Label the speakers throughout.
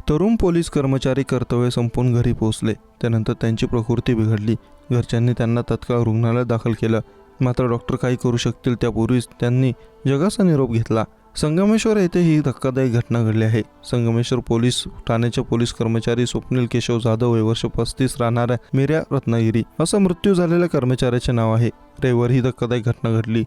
Speaker 1: तरुण पोलीस कर्मचारी कर्तव्य संपवून घरी पोहोचले. त्यानंतर त्यांची प्रकृती बिघडली. घरच्यांनी त्यांना तत्काळ रुग्णालयात दाखल केलं. मात्र डॉक्टर काही करू शकतील त्यापूर्वीच त्यांनी जगाचा निरोप घेतला. संगमेश्वर येथे ही धक्कादायक घटना घडली आहे. संगमेश्वर पोलीस ठाण्याचे पोलीस कर्मचारी स्वप्नील केशव जाधव वय वर्ष 35 राहणाऱ्या मिऱ्या रत्नागिरी असं मृत्यू झालेल्या कर्मचाऱ्याचे नाव आहे. रविवारी ही धक्कादायक घटना घडली.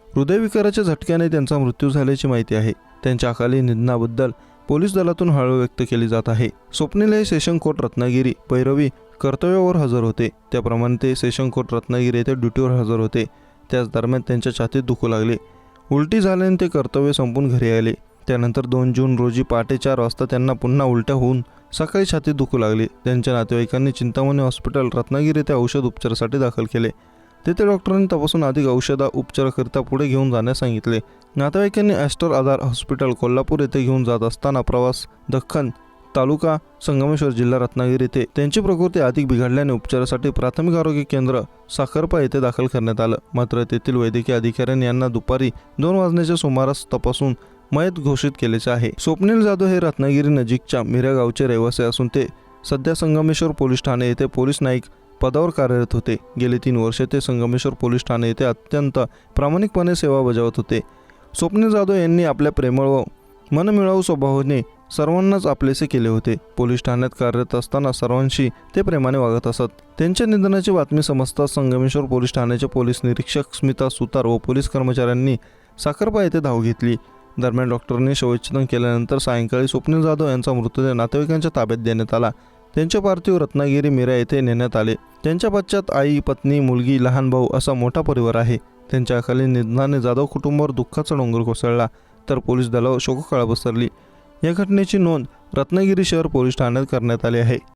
Speaker 1: हृदयविकाराच्या झटक्याने त्यांचा मृत्यू झाल्याची माहिती आहे. त्यांच्या अकाली निधनाबद्दल पोलीस दलातून हळू व्यक्त केली जात आहे. स्वप्नील हे सेशन कोर्ट रत्नागिरी पैरवी कर्तव्यावर हजर होते. त्याप्रमाणे ते सेशन कोर्ट रत्नागिरी येथे ड्युटीवर हजर होते. त्याच दरम्यान त्यांच्या छातीत दुखू लागले. उलटी झाल्याने ते कर्तव्य संपून घरी आले. त्यानंतर 2 जून रोजी पहाटे 4 वाजता त्यांना पुन्हा उलट्या होऊन सकाळी छातीत दुखू लागले. त्यांच्या नातेवाईकांनी चिंतामणी हॉस्पिटल रत्नागिरी येथे औषध उपचारासाठी दाखल केले. तेथे डॉक्टरांनी तपासून अधिक औषध उपचाराकरिता पुढे घेऊन जाण्यास सांगितले. नातेवाईकांनी ॲस्टर आधार हॉस्पिटल कोल्हापूर येथे घेऊन जात असताना प्रवास दख्खन तालुका संगमेश्वर जिल्हा रत्नागिरी येथे त्यांची प्रकृती अधिक बिघडल्याने उपचारासाठी प्राथमिक आरोग्य केंद्र साखरपा येथे दाखल करण्यात आलं. मात्र तेथील वैद्यकीय अधिकाऱ्यांनी यांना दुपारी 2 वाजण्याच्या सुमारास तपासून मयत घोषित केल्याचे आहे. स्वप्नील जाधव हे रत्नागिरी नजीकच्या मिऱ्या गावचे रहिवासी असून ते सध्या संगमेश्वर पोलीस ठाणे येथे पोलीस नाईक पदावर कार्यरत होते. गेली 3 वर्षे ते संगमेश्वर पोलीस ठाणे येथे अत्यंत प्रामाणिकपणे सेवा बजावत होते. स्वप्नील जाधव यांनी आपल्या प्रेमळ व मनमिळावू स्वभावाने सर्वांनाच आपलेसे केले होते. पोलीस ठाण्यात कार्यरत असताना सर्वांशी ते प्रेमाने वागत असत. त्यांच्या निधनाची बातमी समजताच संगमेश्वर पोलीस ठाण्याचे पोलीस निरीक्षक स्मिता सुतार व पोलीस कर्मचाऱ्यांनी साखरपा येथे धाव घेतली. दरम्यान डॉक्टरांनी शवच्छेदन केल्यानंतर सायंकाळी स्वप्नील जाधव यांचा मृतदेह नातेवाईकांच्या ताब्यात देण्यात आला. त्यांचे पार्थिव रत्नागिरी मिऱ्या येथे नेण्यात आले. त्यांच्या पश्चात आई, पत्नी, मुलगी, लहान भाऊ असा मोठा परिवार आहे. त्यांच्या अकाली निधनाने जाधव कुटुंबावर दुःखाचा डोंगर कोसळला तर पोलीस दलावर शोककळा पसरली. या घटनेची नोंद रत्नागिरी शहर पोलीस ठाण्यात करण्यात आली आहे.